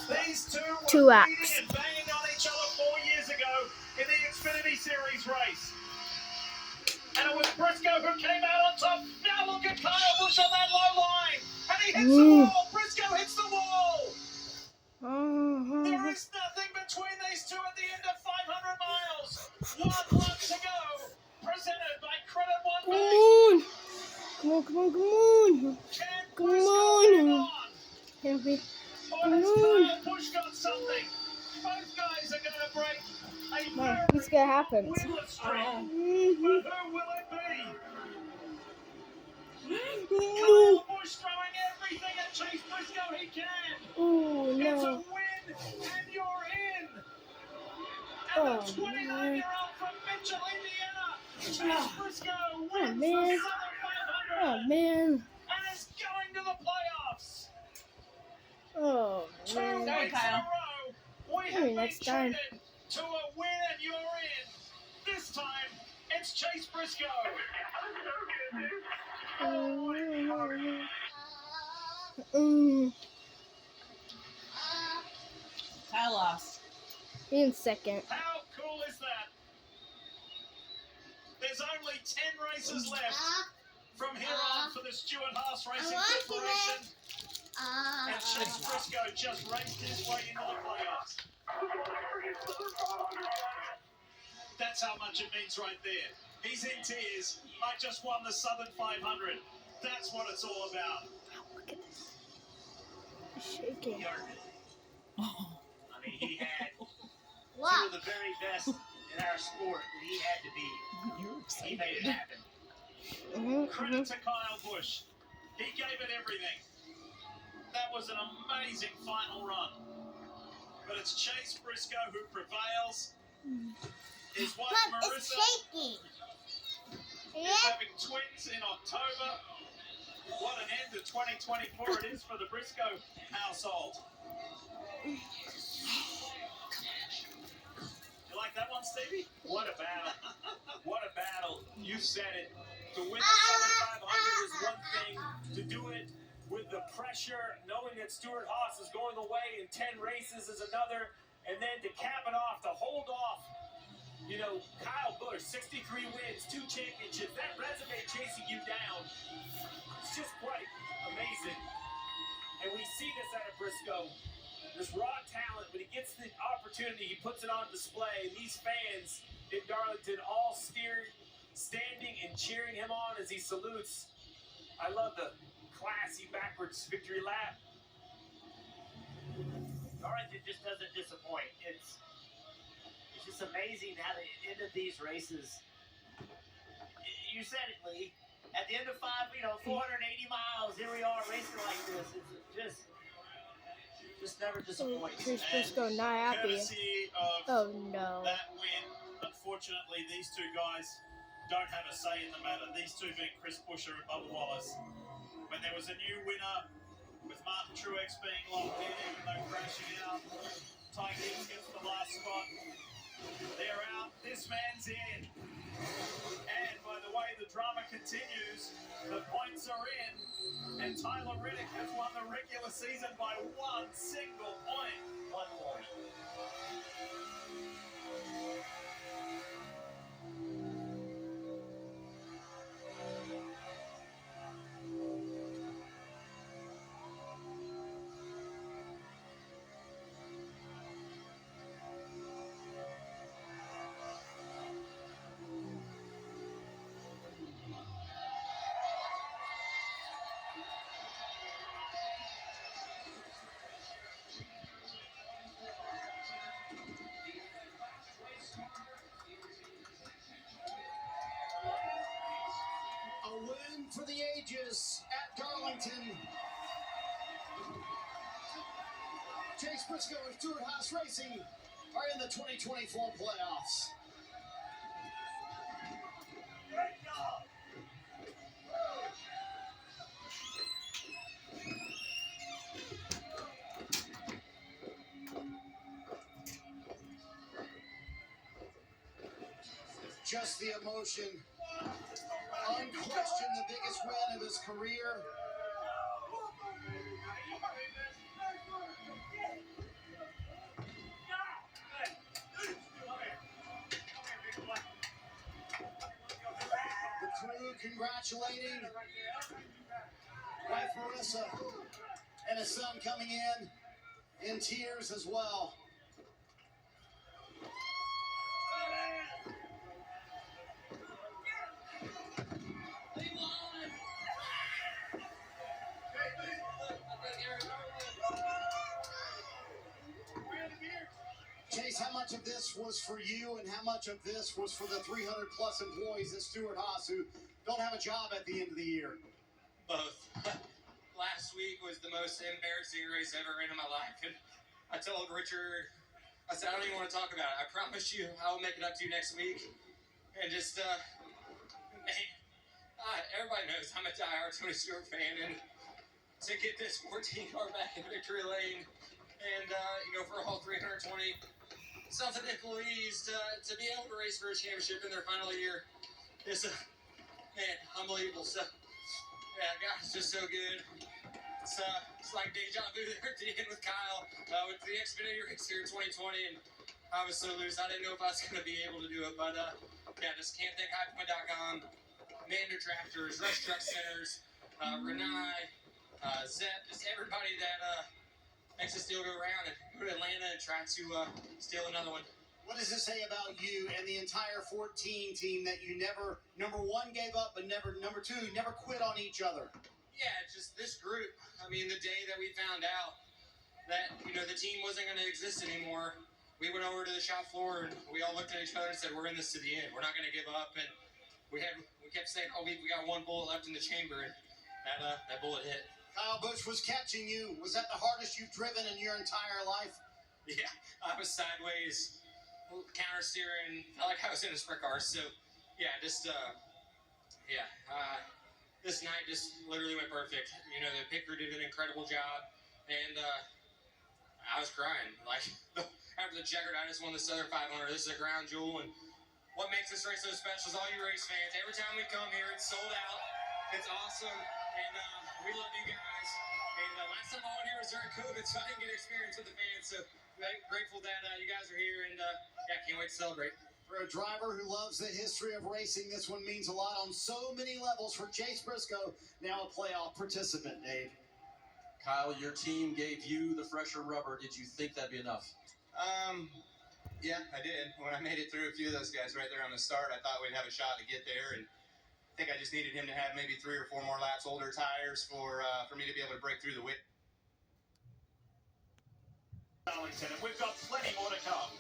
These two were laps. beating and banging on each other 4 years ago in the Xfinity Series race. And it was Briscoe who came out on top. Now look at Kyle Busch on that low line. And he hits the wall. Briscoe hits the wall. There is nothing between these two at the end of 500 miles. 1 lap to go. Presented by Credit One Bank. Come on. Can Come Briscoe hang on. on? Henry. Or has Kyle Busch got something? Both guys are going to break a No, very it's gonna happen. winless streak. But who will it be? Kyle Busch throwing everything at Chase Briscoe he can. Oh It's a no. win, and you're in. And the 29-year-old from Mitchell, Indiana, Chase Briscoe wins the Southern 500. Oh man. And is going to the playoffs. Oh 2 man. weeks in a row, we have been treated to a win, and you're in. This time, it's Chase Briscoe. Kyle lost. In second. How cool is that? There's only 10 races left from here on for the Stewart-Haas Racing Corporation. And Chase Briscoe just raced his way into the playoffs. That's how much it means right there. He's in tears. I just won the Southern 500. That's what it's all about. Look at this. It's shaking. I mean, he had two of the very best in our sport that he had to beat. He made it happen. Credit to Kyle Busch. He gave it everything. That was an amazing final run. But it's Chase Briscoe who prevails. His wife Marissa is having twins in October. What an end to 2024 it is for the Briscoe household. You like that one, Stevie? What a battle. What a battle. You said it. To win the Southern 500 is one thing. To do it with the pressure, knowing that Stewart-Haas is going away in 10 races is another, and then to cap it off, to hold off, you know, Kyle Busch, 63 wins, 2 championships, that resume chasing you down, it's just quite amazing. And we see this out of Briscoe, this raw talent, when he gets the opportunity, he puts it on display, and these fans in Darlington all standing and cheering him on as he salutes. I love the classy backwards victory lap. Darlington just doesn't disappoint. It's just amazing how the end of these races. You said it, Lee. At the end of 480 miles, here we are racing like this. It's just never disappoints. Chase Briscoe not happy. Courtesy of Oh no. that win, unfortunately, these two guys don't have a say in the matter. These two being Chris Buescher and Bubba Wallace. When there was a new winner, with Martin Truex being locked in, even though crashing out, Ty Gibbs gets the last spot. They're out. This man's in. And by the way the drama continues, the points are in, and Tyler Reddick has won the regular season by 1 single point. 1 point. A win for the ages at Darlington. Chase Briscoe and Stewart-Haas Racing are in the 2024 playoffs. Just the emotion. Unquestioned the biggest win of his career. congratulating wife Marissa and his son coming in tears as well. Chase, how much of this was for you and how much of this was for the 300 plus employees at Stewart-Haas who don't have a job at the end of the year? Both. Last week was the most embarrassing race I've ever ran in my life. And I told Richard, I said, I don't even want to talk about it. I promise you I will make it up to you next week. And just, everybody knows I'm a diehard Tony Stewart fan. And to get this 14 car back in victory lane and, for all 320 something employees to be able to race for a championship in their final year is, unbelievable. So, yeah, guys, just so good. It's like deja vu there at the end with Kyle with the Xfinity race here in 2020, and I was so loose. I didn't know if I was going to be able to do it, but just can't thank highpoint.com, Mander Tractors, Rush Truck Centers, Renai, Zep, just everybody that makes this deal go around and go to Atlanta and try to steal another one. What does it say about you and the entire 14 team that you never, number one, gave up, but number two, never quit on each other? Yeah, it's just this group. I mean, the day that we found out that, the team wasn't going to exist anymore, we went over to the shop floor and we all looked at each other and said, we're in this to the end. We're not going to give up. And we kept saying all week, we got one bullet left in the chamber, and that bullet hit. Kyle Busch was catching you. Was that the hardest you've driven in your entire life? Yeah, I was sideways, counter steering, felt like I was in a sprint car. So, yeah, this night just literally went perfect. The pit crew did an incredible job, and I was crying. Like, after the checkered, I just won the Southern 500. This is a crown jewel, and what makes this race so special is all you race fans. Every time we come here, it's sold out. It's awesome, and we love you guys. And last time I went here was during COVID, so I didn't get experience with the fans. So grateful that you guys are here, and can't wait to celebrate. For a driver who loves the history of racing, this one means a lot on so many levels for Chase Briscoe, now a playoff participant, Dave. Kyle, your team gave you the fresher rubber. Did you think that'd be enough? Yeah, I did. When I made it through a few of those guys right there on the start, I thought we'd have a shot to get there, and I think I just needed him to have maybe 3 or 4 more laps, older tires, for me to be able to break through the whip. Darlington, and we've got plenty more to come.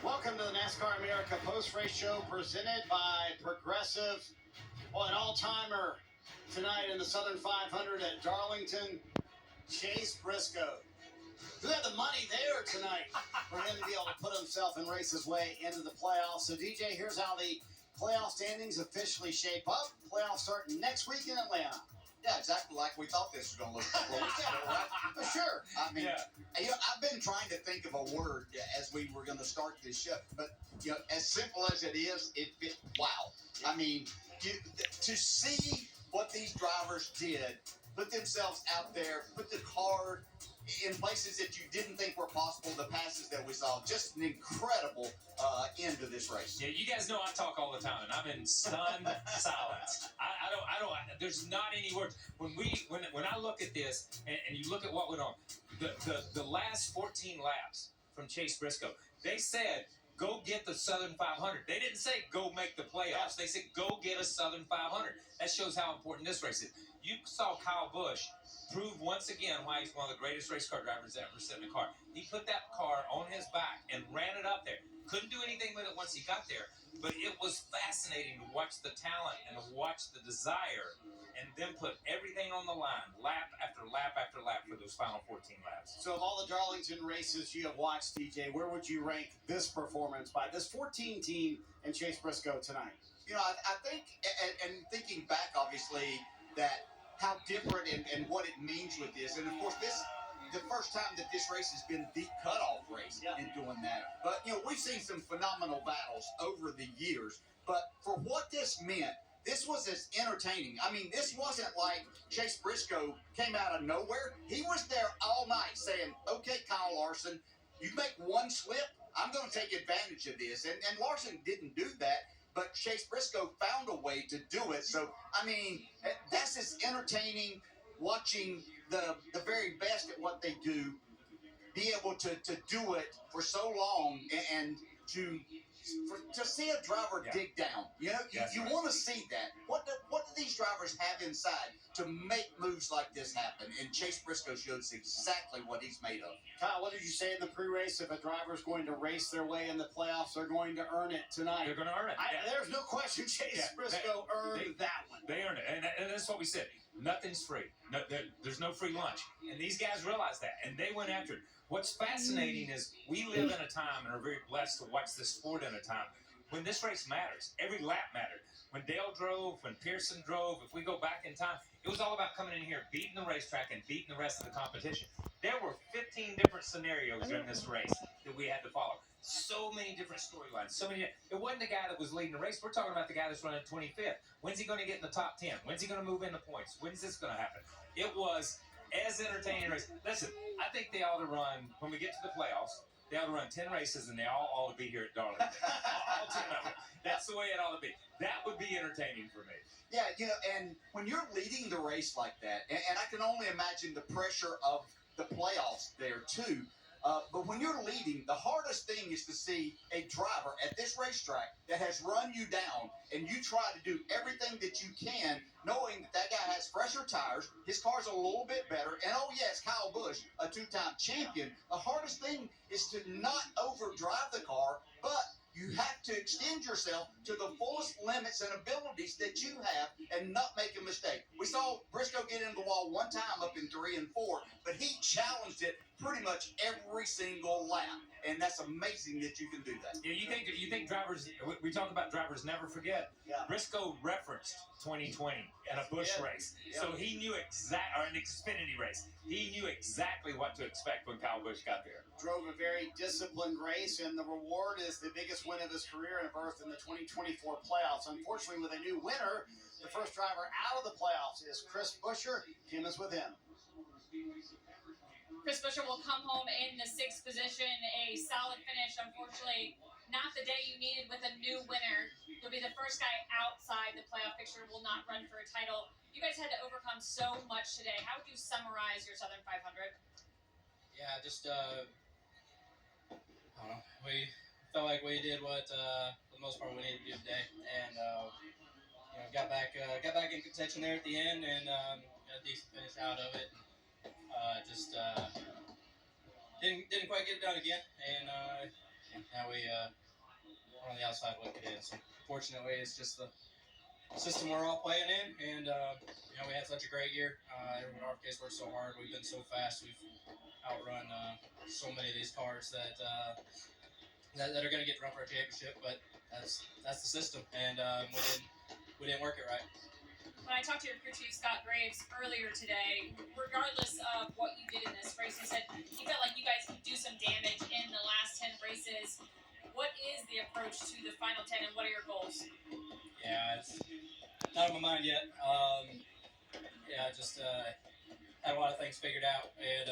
Welcome to the NASCAR America post-race show presented by Progressive. Well, an all-timer tonight in the Southern 500 at Darlington, Chase Briscoe. Who had the money there tonight for him to be able to put himself and race his way into the playoffs. So, DJ, here's how the playoff standings officially shape up. Playoffs starting next week in Atlanta. Yeah, exactly like we thought this was going to look like. For sure. I mean, I've been trying to think of a word as we were going to start this show, but as simple as it is, wow. I mean, to see what these drivers did, put themselves out there, put the car in places that you didn't think were possible, the passes that we saw, just an incredible end to this race. Yeah, you guys know I talk all the time, and I'm in stunned silence. I don't. There's not any words. When I look at this, and you look at what went on, the last 14 laps from Chase Briscoe, they said, go get the Southern 500. They didn't say go make the playoffs. They said go get a Southern 500. That shows how important this race is. You saw Kyle Busch prove once again why he's one of the greatest race car drivers that ever sit in a car. He put that car on his back and ran it up there. Couldn't do anything with it once he got there, but it was fascinating to watch the talent and to watch the desire and then put everything on the line, lap after lap after lap for those final 14 laps. So of all the Darlington races you have watched, DJ, where would you rank this performance by this 14 team and Chase Briscoe tonight? I think, and thinking back, obviously, that how different and what it means with this. And, of course, the first time that this race has been the cutoff race in doing that. But, we've seen some phenomenal battles over the years. But for what this meant, this was as entertaining. I mean, this wasn't like Chase Briscoe came out of nowhere. He was there all night saying, okay, Kyle Larson, You make one slip, I'm going to take advantage of this. And Larson didn't do that, but Chase Briscoe found a way to do it. So, I mean, that's as entertaining watching the very best at what they do, be able to do it for so long and to see a driver dig down. You know, you want to see that. What do these drivers have inside to make moves like this happen? And Chase Briscoe shows exactly what he's made of. Kyle, what did you say in the pre-race? If a driver is going to race their way in the playoffs, they're going to earn it tonight. They're going to earn it. There's no question Chase Briscoe earned that one. They earned it. And that's what we said. Nothing's free. There's no free lunch. And these guys realized that, and they went after it. What's fascinating is we live in a time and are very blessed to watch this sport in a time when this race matters. Every lap mattered. When Dale drove, when Pearson drove, if we go back in time, it was all about coming in here, beating the racetrack, and beating the rest of the competition. There were 15 different scenarios during this race that we had to follow. So many different storylines. It wasn't the guy that was leading the race. We're talking about the guy that's running 25th. When's he going to get in the top 10? When's he going to move into points? When's this going to happen? It was as entertaining a race. Listen, I think they ought to run, when we get to the playoffs, they ought to run 10 races, and they all ought to be here at Darlington. all 10 of them. That's the way it ought to be. That would be entertaining for me. Yeah, you know, and when you're leading the race like that, and I can only imagine the pressure of the playoffs there too, but when you're leading, the hardest thing is to see a driver at this racetrack that has run you down, and you try to do everything that you can, knowing that guy has fresher tires, his car's a little bit better, and oh yes, Kyle Busch, a two-time champion. The hardest thing is to not overdrive the car, but you have to extend yourself to the fullest limits and abilities that you have and not make a mistake. We saw Briscoe get into the wall one time up in 3 and 4, but he challenged it pretty much every single lap. And that's amazing that you can do that. Yeah, you think drivers, we talk about drivers never forget. Yeah. Briscoe referenced 2020 in a Busch race. Yeah. So he knew or an Xfinity race. He knew exactly what to expect when Kyle Busch got there. Drove a very disciplined race, and the reward is the biggest win of his career and a berth in the 2024 playoffs. Unfortunately, with a new winner, the first driver out of the playoffs is Chris Buescher. Kim is with him. Chris Buescher will come home in the 6th position, a solid finish. Unfortunately, not the day you needed with a new winner. He'll be the first guy outside the playoff picture, will not run for a title. You guys had to overcome so much today. How would you summarize your Southern 500? Yeah, just, I don't know. We felt like we did what, for the most part, we needed to do today. And, you know, got back in contention there at the end and got a decent finish out of it. Didn't quite get it done again, and now we're on the outside looking in. So fortunately, it's just the system we're all playing in, and you know, we had such a great year. Everyone in our case worked so hard. We've been so fast. We've outrun so many of these cars that are going to get to run for a championship. But that's the system, and we didn't work it right. When I talked to your crew chief, Scott Graves, earlier today, regardless of what you did in this race, he said he felt like you guys could do some damage in the last 10 races. What is the approach to the final 10, and what are your goals? Yeah, it's not on my mind yet. Just had a lot of things figured out, and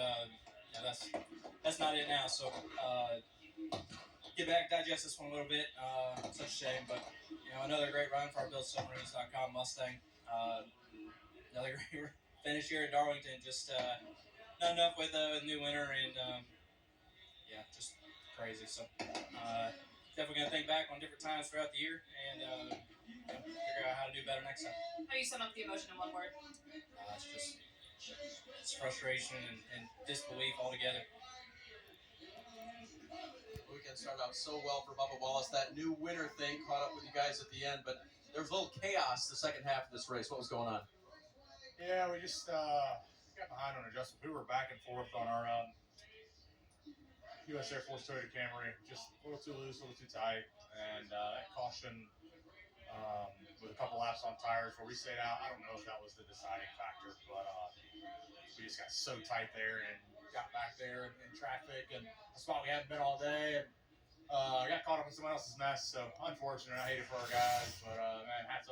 yeah, that's not it now. So get back, digest this one a little bit. Such a shame, but you know, another great run for our BuildSubmarines.com Mustang. Another great finish here at Darlington. Just not enough with a new winner, and yeah, just crazy. So definitely gonna think back on different times throughout the year and figure out how to do better next time. How do you sum up the emotion in one word? It's frustration and disbelief altogether. Weekend started out so well for Bubba Wallace. That new winner thing caught up with you guys at the end, but there was a little chaos the second half of this race. What was going on? Yeah, we just got behind on adjustment. We were back and forth on our U.S. Air Force Toyota Camry, just a little too loose, a little too tight, and that caution with a couple laps on tires where we stayed out. I don't know if that was the deciding factor, but we just got so tight there and got back there in traffic and a spot we hadn't been all day, and got caught up in someone else's mess. So unfortunate. I hate it for our guys, but man, hats